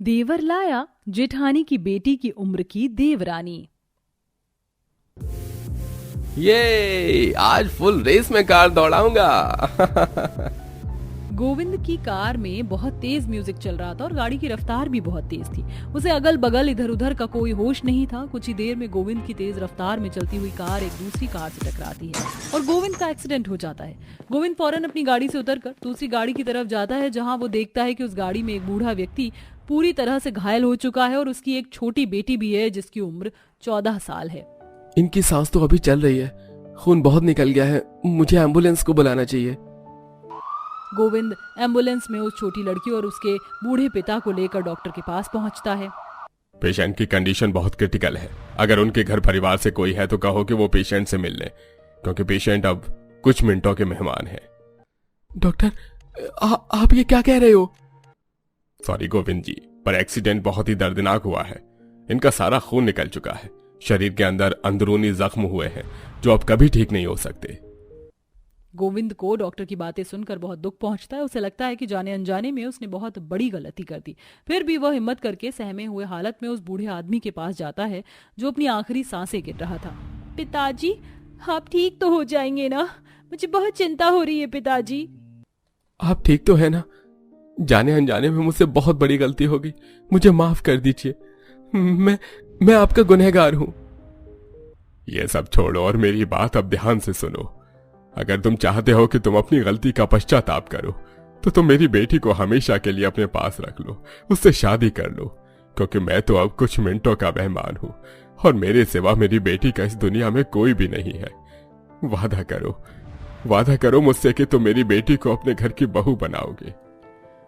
देवर लाया जेठानी की बेटी की उम्र की देवरानी। ये आज फुल रेस में कार दौड़ाऊंगा। गोविंद की कार में बहुत तेज म्यूजिक चल रहा था और गाड़ी की रफ्तार भी बहुत तेज थी। उसे अगल बगल इधर उधर का कोई होश नहीं था। कुछ ही देर में गोविंद की तेज रफ्तार में चलती हुई कार एक दूसरी कार से टकराती है और गोविंद का एक्सीडेंट हो जाता है। गोविंद फौरन अपनी गाड़ी से उतरकर दूसरी गाड़ी की तरफ जाता है, जहां वो देखता है कि उस गाड़ी में एक बूढ़ा व्यक्ति पूरी तरह से घायल हो चुका है और उसकी एक छोटी बेटी भी है जिसकी उम्र 14 साल है। इनकी सांस तो अभी चल रही है, खून बहुत निकल गया है, मुझे एम्बुलेंस को बुलाना चाहिए। गोविंद एम्बुलेंस में उस छोटी लड़की और उसके बूढ़े पिता को लेकर डॉक्टर के पास पहुंचता है। पेशेंट की कंडीशन बहुत क्रिटिकल है। अगर उनके घर परिवार से कोई है तो कहो कि वो पेशेंट से मिल ले, क्योंकि पेशेंट अब कुछ मिनटों के मेहमान है। डॉक्टर, आप ये क्या कह रहे हो? सॉरी गोविंद जी, पर एक्सीडेंट बहुत ही दर्दनाक हुआ है। इनका सारा खून निकल चुका है, शरीर के अंदर अंदरूनी जख्म हुए हैं जो अब कभी ठीक नहीं हो सकते। गोविंद को डॉक्टर की बातें सुनकर बहुत दुख पहुंचता है। उसे लगता है कि जाने अनजाने में उसने बहुत बड़ी गलती कर दी। फिर भी वह हिम्मत करके सहमे हुए हालत में उस बूढ़े आदमी के पास जाता है जो अपनी आखिरी सांसें गिन रहा था। पिताजी, आप ठीक तो हो जाएंगे ना? मुझे बहुत चिंता हो रही है पिताजी। आप ठीक तो है ना? जाने अनजाने में मुझसे बहुत बड़ी गलती हो गई, मुझे माफ कर दीजिए। मैं आपका गुनहगार हूं। ये सब छोड़ो और मेरी बात अब ध्यान से सुनो। अगर तुम चाहते हो कि तुम अपनी गलती का पश्चाताप करो तो तुम मेरी बेटी को हमेशा के लिए अपने पास रख लो, उससे शादी कर लो, क्योंकि मैं तो अब कुछ मिनटों का मेहमान हूं और मेरे सिवा मेरी बेटी का इस दुनिया में कोई भी नहीं है। वादा करो मुझसे कि तुम मेरी बेटी को अपने घर की बहू बनाओगे।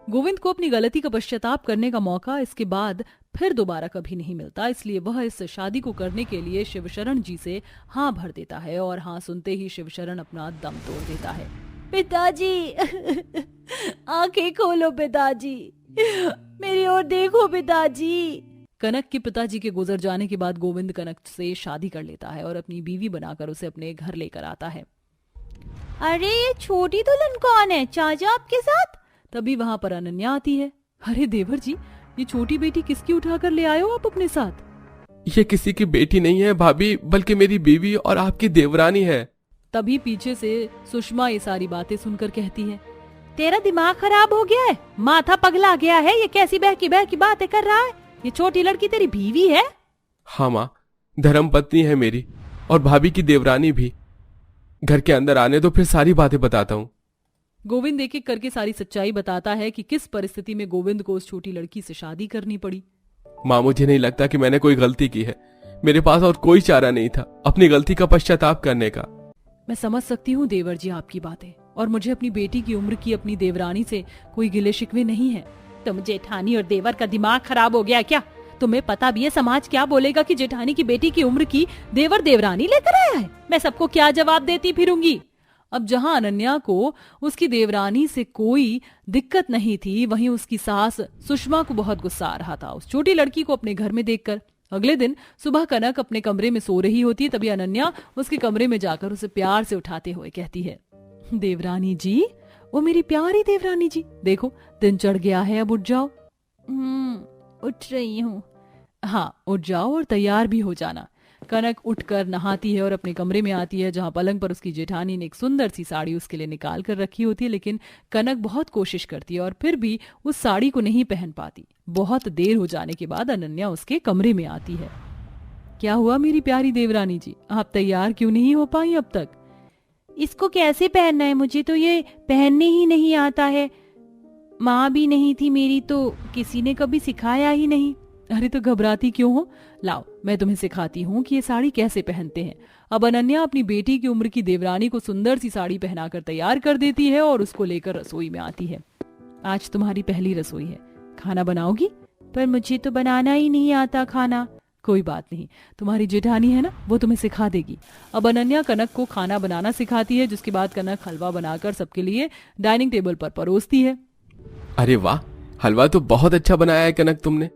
गोविंद को अपनी गलती का पश्चाताप करने का मौका इसके बाद फिर दोबारा कभी नहीं मिलता, इसलिए वह इस शादी को करने के लिए शिवशरण जी से हाँ भर देता है और हाँ सुनते ही शिवशरण अपना दम तोड़ देता है। पिताजी, आंखें खोलो पिताजी, मेरी ओर देखो पिताजी। कनक के पिताजी के गुजर जाने के बाद गोविंद कनक से शादी कर लेता है और अपनी बीवी बनाकर उसे अपने घर लेकर आता है। अरे ये छोटी दुल्हन कौन है चाचा आपके साथ? तभी वहां पर अनन्या आती है। अरे देवर जी, ये छोटी बेटी किसकी उठाकर ले आए हो आप अपने साथ? ये किसी की बेटी नहीं है भाभी, बल्कि मेरी बीवी और आपकी देवरानी है। तभी पीछे से सुषमा ये सारी बातें सुनकर कहती है, तेरा दिमाग खराब हो गया है, माथा पगला गया है, ये कैसी बहकी बहकी बातें कर रहा है? ये छोटी लड़की तेरी बीवी है? हाँ माँ, धर्म पत्नी है मेरी और भाभी की देवरानी भी। घर के अंदर आने तो फिर सारी बातें बताता हूँ। गोविंद एक एक करके सारी सच्चाई बताता है कि किस परिस्थिति में गोविंद को उस छोटी लड़की से शादी करनी पड़ी। माँ, मुझे नहीं लगता कि मैंने कोई गलती की है। मेरे पास और कोई चारा नहीं था अपनी गलती का पश्चाताप करने का। मैं समझ सकती हूँ देवर जी आपकी बातें, और मुझे अपनी बेटी की उम्र की अपनी देवरानी से कोई गिले शिकवे नहीं है। तुम जेठानी और देवर का दिमाग खराब हो गया क्या? तुम्हें पता भी है समाज क्या बोलेगा कि जेठानी की बेटी की उम्र की देवर देवरानी लेकर आया है? मैं सबको क्या जवाब देती फिरूंगी? अब जहां अनन्या को उसकी देवरानी से कोई दिक्कत नहीं थी, वहीं उसकी सास सुषमा को बहुत गुस्सा आ रहा था उस छोटी लड़की को अपने घर में देखकर। अगले दिन सुबह कनक अपने कमरे में सो रही होती है, तभी अनन्या उसके कमरे में जाकर उसे प्यार से उठाते हुए कहती है, देवरानी जी, वो मेरी प्यारी देवरानी जी, देखो दिन चढ़ गया है, अब उठ जाओ। उठ रही हूँ। हाँ, उठ जाओ और तैयार भी हो जाना। कनक उठकर नहाती है और अपने कमरे में आती है, जहां पलंग पर उसकी जेठानी ने एक सुंदर सी साड़ी उसके लिए निकाल कर रखी होती है, लेकिन कनक बहुत कोशिश करती है और फिर भी उस साड़ी को नहीं पहन पाती। बहुत देर हो जाने के बाद अनन्या उसके कमरे में आती है। क्या हुआ मेरी प्यारी देवरानी जी, आप तैयार क्यों नहीं हो पाई अब तक? इसको कैसे पहनना है? मुझे तो ये पहनने ही नहीं आता है। माँ भी नहीं थी मेरी तो किसी ने कभी सिखाया ही नहीं। अरे तो घबराती क्यों हो, लाओ मैं तुम्हें सिखाती हूँ कि ये साड़ी कैसे पहनते हैं। अब अनन्या अपनी बेटी की उम्र की देवरानी को सुंदर सी साड़ी पहनाकर तैयार कर देती है और उसको लेकर रसोई में आती है। आज तुम्हारी पहली रसोई है, खाना बनाओगी? पर मुझे तो बनाना ही नहीं आता खाना। कोई बात नहीं, तुम्हारी जेठानी है ना, वो तुम्हें सिखा देगी। अब अनन्या कनक को खाना बनाना सिखाती है, जिसके बाद कनक हलवा बनाकर सबके लिए डाइनिंग टेबल पर परोसती है। अरे वाह, हलवा तो बहुत अच्छा बनाया है कनक तुमने।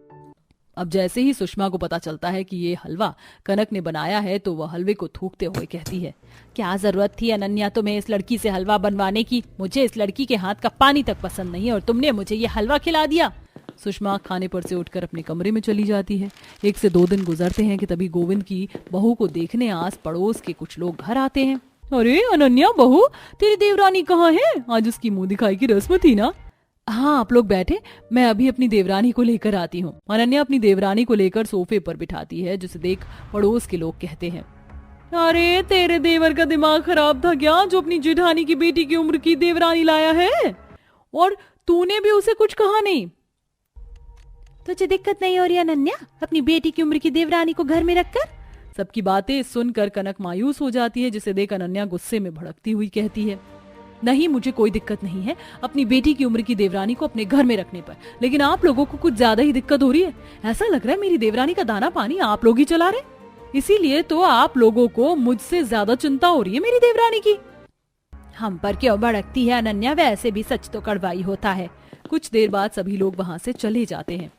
अब जैसे ही सुषमा को पता चलता है कि ये हलवा कनक ने बनाया है तो वह हलवे को थूकते हुए कहती है, क्या जरूरत थी अनन्या तुम्हें इस लड़की से हलवा बनवाने की? मुझे इस लड़की के हाथ का पानी तक पसंद नहीं है और तुमने मुझे ये हलवा खिला दिया। सुषमा खाने पर से उठकर अपने कमरे में चली जाती है। 1 से 2 दिन गुजरते हैं कि तभी गोविंद की बहू को देखने आस पड़ोस के कुछ लोग घर आते हैं। अरे अनन्या बहू, तेरी देवरानी कहाँ है? आज उसकी मुंह दिखाई की रस्म थी ना। हाँ, आप लोग बैठे, मैं अभी अपनी देवरानी को लेकर आती हूँ। अनन्या अपनी देवरानी को लेकर सोफे पर बिठाती है, जिसे देख पड़ोस के लोग कहते हैं, अरे तेरे देवर का दिमाग खराब था क्या, जो अपनी जेठानी की बेटी की उम्र की देवरानी लाया है, और तूने भी उसे कुछ कहा नहीं। तुझे दिक्कत नहीं हो रही अनन्या अपनी बेटी की उम्र की देवरानी को घर में रखकर? सबकी बातें सुनकर कनक मायूस हो जाती है, जिसे देख अनन्या गुस्से में भड़कती हुई कहती है, नहीं, मुझे कोई दिक्कत नहीं है अपनी बेटी की उम्र की देवरानी को अपने घर में रखने पर, लेकिन आप लोगों को कुछ ज्यादा ही दिक्कत हो रही है। ऐसा लग रहा है मेरी देवरानी का दाना पानी आप लोग ही चला रहे, इसीलिए तो आप लोगों को मुझसे ज्यादा चिंता हो रही है मेरी देवरानी की। हम पर क्यों भड़कती है अनन्या, वैसे भी सच तो कड़वा ही होता है। कुछ देर बाद सभी लोग वहाँ से चले जाते हैं।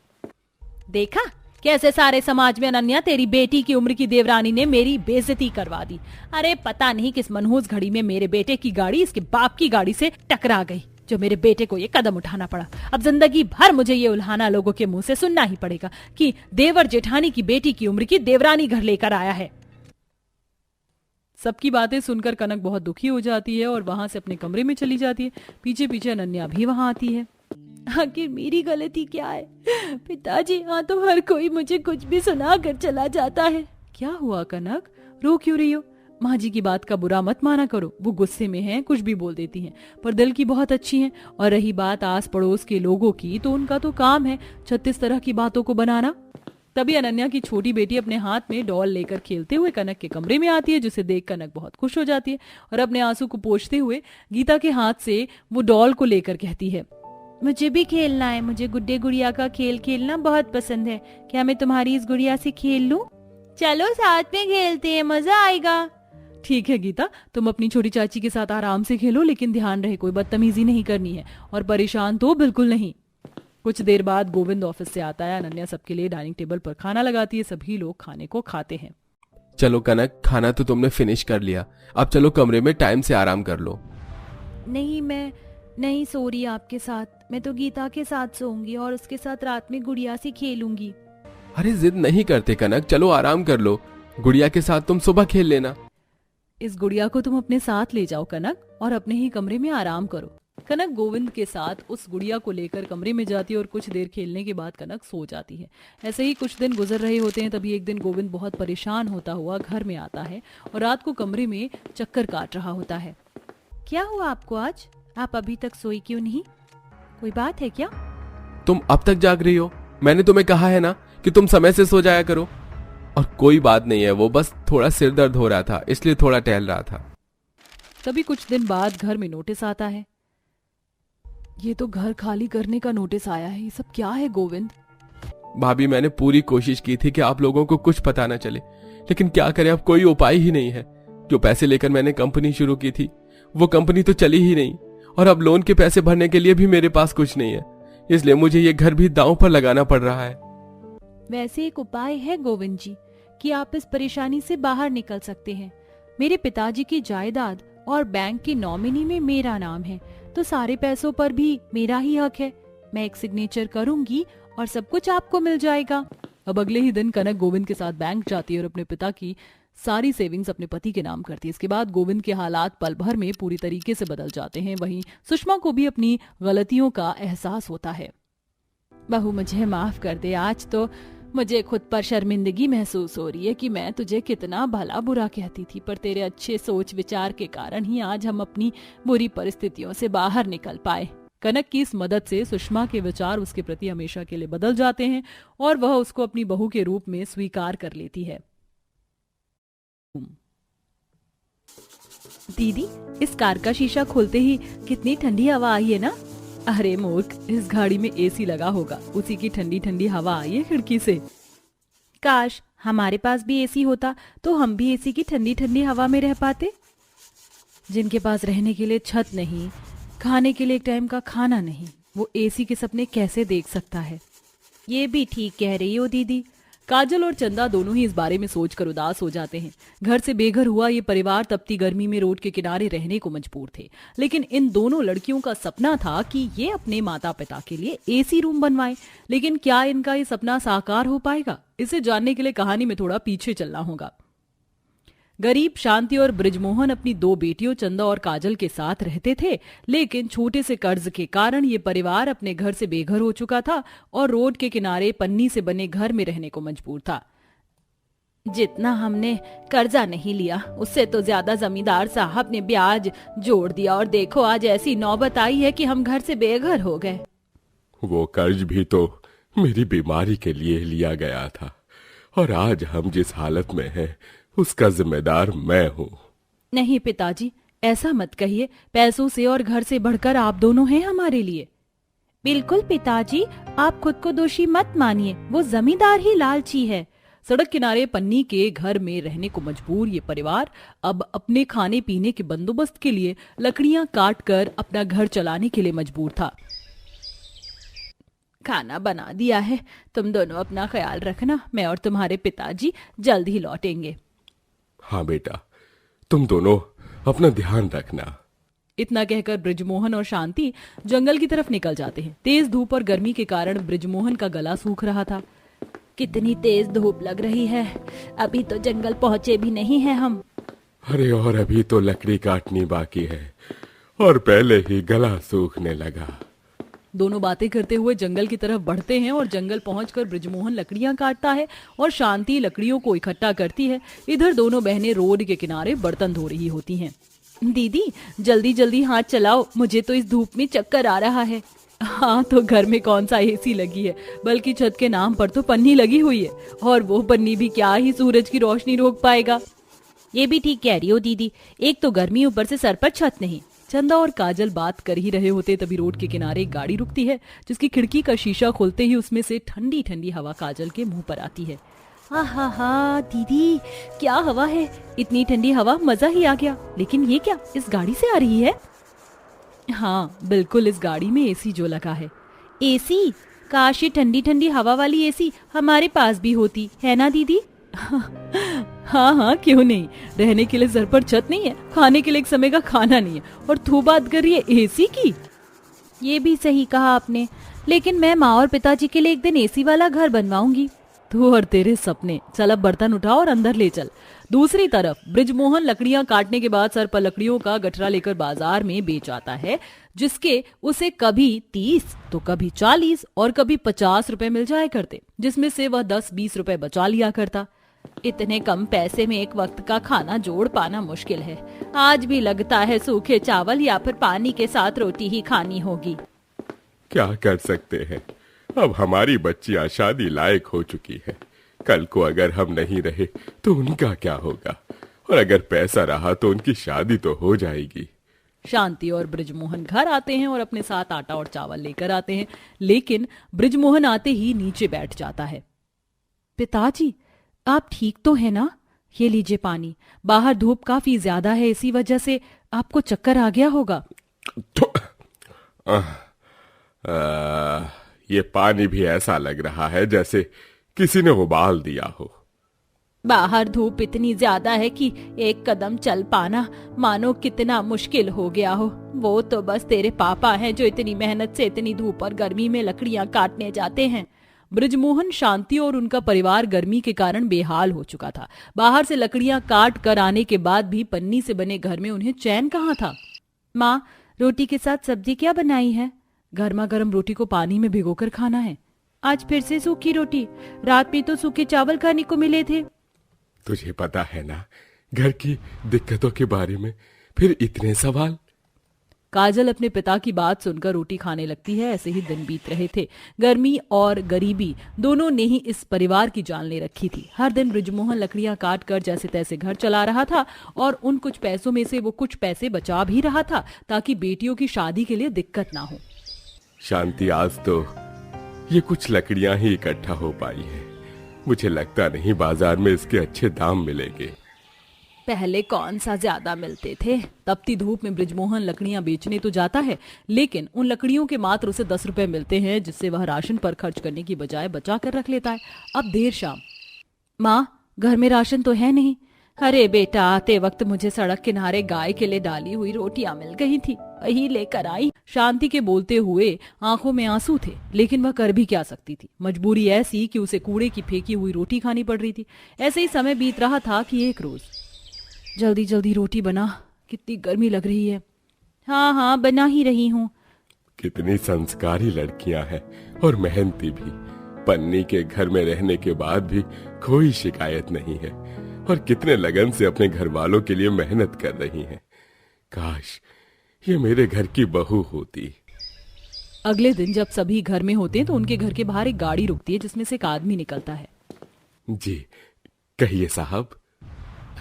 देखा कैसे सारे समाज में अनन्या तेरी बेटी की उम्र की देवरानी ने मेरी बेइज्जती करवा दी। अरे पता नहीं किस मनहूस घड़ी में मेरे बेटे की गाड़ी इसके बाप की गाड़ी से टकरा गई, जो मेरे बेटे को ये कदम उठाना पड़ा। अब जिंदगी भर मुझे ये उल्हाना लोगों के मुंह से सुनना ही पड़ेगा कि देवर जेठानी की बेटी की उम्र की देवरानी घर लेकर आया है। सबकी बातें सुनकर कनक बहुत दुखी हो जाती है और वहां से अपने कमरे में चली जाती है। पीछे पीछे अनन्या भी वहां आती है। आखिर मेरी गलती क्या है पिताजी? हाँ तो हर कोई मुझे कुछ भी सुना कर चला जाता है। क्या हुआ कनक, रो क्यों रही हो? माँ जी की बात का बुरा मत माना करो, वो गुस्से में हैं, कुछ भी बोल देती हैं, पर दिल की बहुत अच्छी हैं। और रही बात आस पड़ोस के लोगों की, तो उनका तो काम है 36 तरह की बातों को बनाना। तभी अनन्या की छोटी बेटी अपने हाथ में डॉल लेकर खेलते हुए कनक के कमरे में आती है, जिसे देख कनक बहुत खुश हो जाती है और अपने आंसू को पोंछते हुए गीता के हाथ से वो डॉल को लेकर कहती है, मुझे भी खेलना है, मुझे गुड्डे गुड़िया का खेल खेलना बहुत पसंद है। क्या मैं तुम्हारी इस गुड़िया से खेल लूं? चलो साथ में खेलते हैं, मजा आएगा। ठीक है गीता, तुम अपनी छोटी चाची के साथ आराम से खेलो, लेकिन ध्यान रहे कोई बदतमीजी नहीं करनी है, और परेशान तो बिल्कुल नहीं। कुछ देर बाद गोविंद ऑफिस से आता है। अनन्या सबके लिए डाइनिंग टेबल पर खाना लगाती है। सभी लोग खाने को खाते हैं। चलो कनक, खाना तो तुमने फिनिश कर लिया, अब चलो कमरे में टाइम से आराम कर लो। नहीं, मैं नहीं सो रही आपके साथ, मैं तो गीता के साथ सोऊंगी और उसके साथ रात में गुड़िया से खेलूंगी। अरे जिद नहीं करते कनक, चलो आराम कर लो, गुड़िया के साथ तुम सुबह खेल लेना। इस गुड़िया को तुम अपने साथ ले जाओ कनक, और अपने ही कमरे में आराम करो। कनक गोविंद के साथ उस गुड़िया को लेकर कमरे में जाती है और कुछ देर खेलने के बाद कनक सो जाती है। ऐसे ही कुछ दिन गुजर रहे होते हैं। तभी एक दिन गोविंद बहुत परेशान होता हुआ घर में आता है और रात को कमरे में चक्कर काट रहा होता है। क्या हुआ आपको आज? आप अभी तक सोई क्यों नहीं? कोई बात है क्या? तुम अब तक जाग रही हो? मैंने तुम्हें कहा है ना कि तुम समय से सो जाया करो। और कोई बात नहीं है, वो बस थोड़ा सिर दर्द हो रहा था, इसलिए थोड़ा टहल रहा था। तभी कुछ दिन बाद घर में नोटिस आता है। ये तो घर खाली करने का नोटिस आया है, ये सब क्या है गोविंद? भाभी, मैंने पूरी कोशिश की थी कि आप लोगों को कुछ पता न चले, लेकिन क्या करें, अब कोई उपाय ही नहीं है। जो पैसे लेकर मैंने कंपनी शुरू की थी, वो कंपनी तो चली ही नहीं, और अब लोन के पैसे भरने के लिए भी मेरे पास कुछ नहीं है, इसलिए मुझे ये घर भी दांव पर लगाना पड़ रहा है। वैसे एक उपाय है गोविंद जी, कि आप इस परेशानी से बाहर निकल सकते हैं। मेरे पिताजी की जायदाद और बैंक की नॉमिनी में मेरा नाम है, तो सारे पैसों पर भी मेरा ही हक है। मैं एक सिग्नेचर करूंगी और सब कुछ आपको मिल जाएगा। अब अगले ही दिन कनक गोविंद के साथ बैंक जाती है और अपने पिता की सारी सेविंग्स अपने पति के नाम करती है। इसके बाद गोविंद के हालात पल भर में पूरी तरीके से बदल जाते हैं। वहीं सुषमा को भी अपनी गलतियों का एहसास होता है। बहू मुझे माफ कर दे, आज तो मुझे खुद पर शर्मिंदगी महसूस हो रही है कि मैं तुझे कितना भला बुरा कहती थी, पर तेरे अच्छे सोच विचार के कारण ही आज हम अपनी बुरी परिस्थितियों से बाहर निकल पाए। कनक की इस मदद से सुषमा के विचार उसके प्रति हमेशा के लिए बदल जाते हैं और वह उसको अपनी बहू के रूप में स्वीकार कर लेती है। दीदी, इस कार का शीशा खोलते ही कितनी ठंडी हवा आई है ना? अरे मूर्ख, इस गाड़ी में एसी लगा होगा, उसी की ठंडी ठंडी हवा आई है खिड़की से। काश हमारे पास भी एसी होता तो हम भी एसी की ठंडी ठंडी हवा में रह पाते। जिनके पास रहने के लिए छत नहीं, खाने के लिए एक टाइम का खाना नहीं, वो एसी के सपने कैसे देख सकता है? ये भी ठीक कह रही हो दीदी। काजल और चंदा दोनों ही इस बारे में सोचकर उदास हो जाते हैं। घर से बेघर हुआ ये परिवार तपती गर्मी में रोड के किनारे रहने को मजबूर थे, लेकिन इन दोनों लड़कियों का सपना था कि ये अपने माता पिता के लिए एसी रूम बनवाएं। लेकिन क्या इनका ये सपना साकार हो पाएगा? इसे जानने के लिए कहानी में थोड़ा पीछे चलना होगा। गरीब शांति और ब्रिजमोहन अपनी दो बेटियों चंदा और काजल के साथ रहते थे, लेकिन छोटे से कर्ज के कारण ये परिवार अपने घर से बेघर हो चुका था और रोड के किनारे पन्नी से बने घर में रहने को मजबूर था। जितना हमने कर्जा नहीं लिया उससे तो ज्यादा जमींदार साहब ने ब्याज जोड़ दिया, और देखो आज ऐसी नौबत आई है कि हम घर से बेघर हो गए। वो कर्ज भी तो मेरी बीमारी के लिए लिया गया था, और आज हम जिस हालत में हैं उसका जिम्मेदार मैं हूँ। नहीं पिताजी, ऐसा मत कहिए। पैसों से और घर से बढ़कर आप दोनों हैं हमारे लिए। बिल्कुल पिताजी, आप खुद को दोषी मत मानिए, वो जमींदार ही लालची है। सड़क किनारे पन्नी के घर में रहने को मजबूर ये परिवार अब अपने खाने पीने के बंदोबस्त के लिए लकड़ियां काट कर अपना घर चलाने के लिए मजबूर था। खाना बना दिया है, तुम दोनों अपना ख्याल रखना, मैं और तुम्हारे पिताजी जल्द ही लौटेंगे। हाँ बेटा, तुम दोनों अपना ध्यान रखना। इतना कहकर ब्रिजमोहन और शांति जंगल की तरफ निकल जाते हैं। तेज धूप और गर्मी के कारण ब्रिजमोहन का गला सूख रहा था। कितनी तेज धूप लग रही है, अभी तो जंगल पहुंचे भी नहीं हैं हम। अरे और अभी तो लकड़ी काटनी बाकी है और पहले ही गला सूखने लगा। दोनों बातें करते हुए जंगल की तरफ बढ़ते हैं और जंगल पहुंचकर ब्रिजमोहन लकड़ियां काटता है और शांति लकड़ियों को इकट्ठा करती है। इधर दोनों बहनें रोड के किनारे बर्तन धो रही होती हैं। दीदी जल्दी जल्दी हाथ चलाओ, मुझे तो इस धूप में चक्कर आ रहा है। हाँ, तो घर में कौन सा एसी लगी है, बल्कि छत के नाम पर तो पन्नी लगी हुई है, और वो पन्नी भी क्या ही सूरज की रोशनी रोक पाएगा। ये भी ठीक कह रही हो दीदी, एक तो गर्मी, ऊपर से सर पर छत नहीं। चंदा और काजल बात कर ही रहे होते तभी रोड के किनारे एक गाड़ी रुकती है, जिसकी खिड़की का शीशा खोलते ही उसमें से ठंडी ठंडी हवा काजल के मुंह पर आती है। हा दीदी, क्या हवा है, इतनी ठंडी हवा, मजा ही आ गया। लेकिन ये क्या, इस गाड़ी से आ रही है? हाँ बिल्कुल, इस गाड़ी में एसी जो लगा है। एसी? काश ये ठंडी ठंडी हवा वाली एसी हमारे पास भी होती, है ना दीदी? हाँ, क्यों नहीं। रहने के लिए सर पर छत नहीं है, खाने के लिए एक समय का खाना नहीं है, और तू बात कर रही है एसी की। ये भी सही कहा आपने, लेकिन मैं माँ और पिताजी के लिए एक दिन एसी वाला घर बनवाऊंगी। तू और तेरे सपने। चल अब बर्तन उठा और अंदर ले चल। दूसरी तरफ ब्रिजमोहन लकड़ियां काटने के बाद सर पर लकड़ियों का गठरा लेकर बाजार में बेच आता है, जिसके उसे कभी 30 तो कभी 40 और कभी 50 रुपए मिल जाया करते, जिसमें से वह 10-20 रुपए बचा लिया करता। इतने कम पैसे में एक वक्त का खाना जोड़ पाना मुश्किल है। आज भी लगता है सूखे चावल या फिर पानी के साथ रोटी ही खानी होगी। क्या कर सकते हैं, अब हमारी बच्चियां शादी लायक हो चुकी है। कल को अगर हम नहीं रहे तो उनका क्या होगा, और अगर पैसा रहा तो उनकी शादी तो हो जाएगी। शांति और ब्रिजमोहन घर आते हैं और अपने साथ आटा और चावल लेकर आते हैं, लेकिन ब्रिजमोहन आते ही नीचे बैठ जाता है। पिताजी, आप ठीक तो है ना? ये लीजिए पानी, बाहर धूप काफी ज्यादा है, इसी वजह से आपको चक्कर आ गया होगा। ये पानी भी ऐसा लग रहा है जैसे किसी ने उबाल दिया हो। बाहर धूप इतनी ज्यादा है कि एक कदम चल पाना मानो कितना मुश्किल हो गया हो। वो तो बस तेरे पापा हैं जो इतनी मेहनत से इतनी धूप और गर्मी में लकड़ियां काटने जाते हैं। ब्रिजमोहन, शांति और उनका परिवार गर्मी के कारण बेहाल हो चुका था। बाहर से लकड़ियां काट कर आने के बाद भी पन्नी से बने घर में उन्हें चैन कहाँ था। माँ, रोटी के साथ सब्जी क्या बनाई है? गर्मा गर्म रोटी को पानी में भिगोकर खाना है। आज फिर से सूखी रोटी? रात में तो सूखे चावल खाने को मिले थे। तुझे पता है ना घर की दिक्कतों के बारे में, फिर इतने सवाल। काजल अपने पिता की बात सुनकर रोटी खाने लगती है। ऐसे ही दिन बीत रहे थे। गर्मी और गरीबी दोनों ने ही इस परिवार की जान ले रखी थी। हर दिन ब्रिजमोहन लकड़ियां काट कर जैसे तैसे घर चला रहा था, और उन कुछ पैसों में से वो कुछ पैसे बचा भी रहा था ताकि बेटियों की शादी के लिए दिक्कत ना हो। शांति, आज तो ये कुछ लकड़ियां ही इकट्ठा हो पाई है। मुझे लगता नहीं बाजार में इसके अच्छे दाम मिलेंगे। पहले कौन सा ज्यादा मिलते थे। तपती धूप में ब्रिजमोहन लकड़ियां बेचने तो जाता है, लेकिन उन लकड़ियों के मात्र उसे 10 रुपए मिलते हैं, जिससे वह राशन पर खर्च करने की बजाय बचा कर रख लेता है। अब देर शाम माँ, घर में राशन तो है नहीं। अरे बेटा, आते वक्त मुझे सड़क किनारे गाय के लिए डाली हुई रोटियां मिल गई थी, वही लेकर आई। शांति के बोलते हुए आंखों में आंसू थे, लेकिन वह कर भी क्या सकती थी। मजबूरी ऐसी कि उसे कूड़े की फेंकी हुई रोटी खानी पड़ रही थी। ऐसे ही समय बीत रहा था कि एक रोज, जल्दी जल्दी रोटी बना, कितनी गर्मी लग रही है। हाँ हाँ, बना ही रही हूँ। कितनी संस्कारी लड़कियां हैं और मेहनती भी। पन्नी के घर में रहने के बाद भी कोई शिकायत नहीं है और कितने लगन से अपने घर वालों के लिए मेहनत कर रही हैं। काश ये मेरे घर की बहू होती। अगले दिन जब सभी घर में होते हैं तो उनके घर के बाहर एक गाड़ी रुकती है जिसमें से एक आदमी निकलता है। जी कहिए साहब।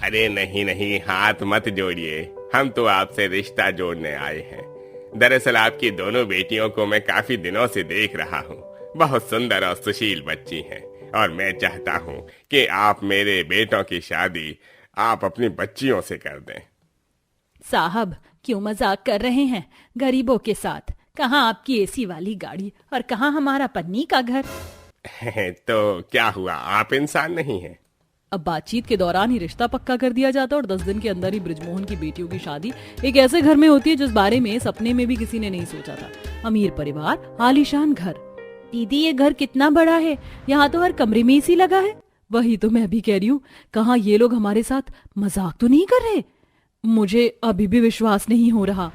अरे नहीं नहीं, हाथ मत जोड़िए, हम तो आपसे रिश्ता जोड़ने आए हैं। दरअसल आपकी दोनों बेटियों को मैं काफी दिनों से देख रहा हूँ। बहुत सुंदर और सुशील बच्ची हैं और मैं चाहता हूँ कि आप मेरे बेटों की शादी आप अपनी बच्चियों से कर दें। साहब, क्यों मजाक कर रहे हैं गरीबों के साथ? कहाँ आपकी एसी वाली गाड़ी और कहाँ हमारा पन्नी का घर? तो क्या हुआ, आप इंसान नहीं हैं? अब बातचीत के दौरान ही रिश्ता पक्का कर दिया जाता और 10 दिन के अंदर ही बृजमोहन की बेटियों की शादी एक ऐसे घर में होती है जिस बारे में सपने में भी किसी ने नहीं सोचा था। अमीर परिवार, आलीशान घर। दीदी, ये घर कितना बड़ा है, यहाँ तो हर कमरे में एसी लगा है। वही तो मैं भी कह रही हूँ, कहाँ ये लोग हमारे साथ मजाक तो नहीं कर रहे? मुझे अभी भी विश्वास नहीं हो रहा।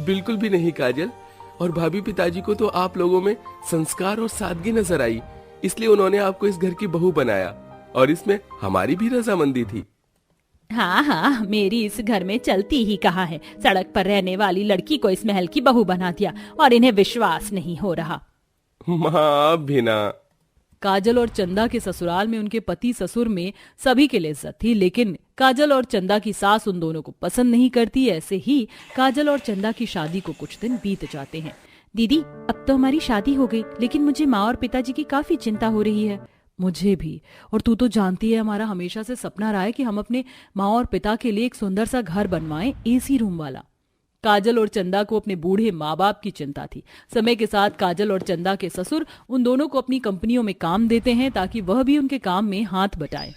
बिल्कुल भी नहीं काजल। और भाभी, पिताजी को तो आप लोगों में संस्कार और सादगी नजर आई, इसलिए उन्होंने आपको इस घर की बहू बनाया और इसमें हमारी भी रजामंदी थी। हाँ हाँ, मेरी इस घर में चलती ही कहाँ है। सड़क पर रहने वाली लड़की को इस महल की बहू बना दिया और इन्हें विश्वास नहीं हो रहा। माँ बिना। काजल और चंदा के ससुराल में उनके पति ससुर में सभी के लिए इज्जत थी, लेकिन काजल और चंदा की सास उन दोनों को पसंद नहीं करती। ऐसे ही काजल और चंदा की शादी को कुछ दिन बीत जाते हैं। दीदी, अब तो हमारी शादी हो गई, लेकिन मुझे माँ और पिताजी की काफी चिंता हो रही है। मुझे भी। और तू तो जानती है, हमारा हमेशा से सपना रहा है कि हम अपने माँ और पिता के लिए एक सुंदर सा घर बनवाएं, एसी रूम वाला। काजल और चंदा को अपने बूढ़े माँ बाप की चिंता थी। समय के साथ काजल और चंदा के ससुर उन दोनों को अपनी कंपनियों में काम देते हैं ताकि वह भी उनके काम में हाथ बटाएं।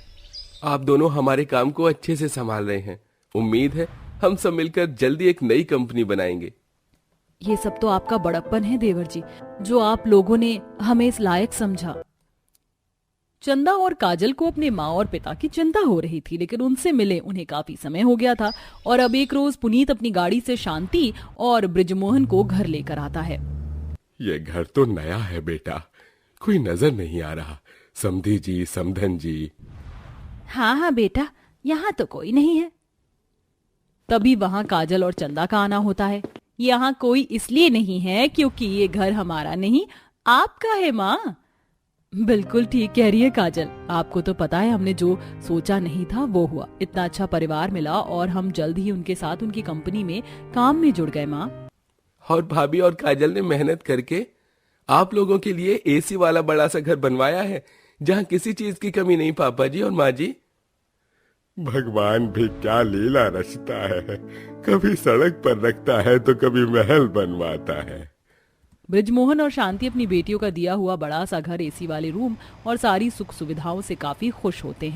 आप दोनों हमारे काम को अच्छे से संभाल रहे हैं। उम्मीद है हम सब मिलकर जल्दी एक नई कंपनी बनाएंगे। ये सब तो आपका बड़प्पन है देवर जी, जो आप लोगों ने हमें इस लायक समझा। चंदा और काजल को अपने माँ और पिता की चिंता हो रही थी, लेकिन उनसे मिले उन्हें काफी समय हो गया था। और अब एक रोज पुनीत अपनी गाड़ी से शांति और बृजमोहन को घर लेकर आता है। ये घर तो नया है बेटा, कोई नजर नहीं आ रहा। समधी जी, समधन जी। हाँ हाँ बेटा, यहाँ तो कोई नहीं है। तभी वहां काजल और चंदा का आना होता है। यहाँ कोई इसलिए नहीं है क्योंकि ये घर हमारा नहीं, आपका है माँ। बिल्कुल ठीक कह रही है काजल, आपको तो पता है हमने जो सोचा नहीं था वो हुआ। इतना अच्छा परिवार मिला और हम जल्द ही उनके साथ उनकी कंपनी में काम में जुड़ गए माँ। और भाभी और काजल ने मेहनत करके आप लोगों के लिए एसी वाला बड़ा सा घर बनवाया है, जहाँ किसी चीज की कमी नहीं। पापा जी और माँ जी, भगवान भी क्या लीला रचता है, कभी सड़क पर रखता है तो कभी महल बनवाता है। बृजमोहन और शांति अपनी बेटियों का दिया हुआ बड़ा सा घर, एसी वाले रूम और सारी सुख सुविधाओं से काफी खुश होते हैं।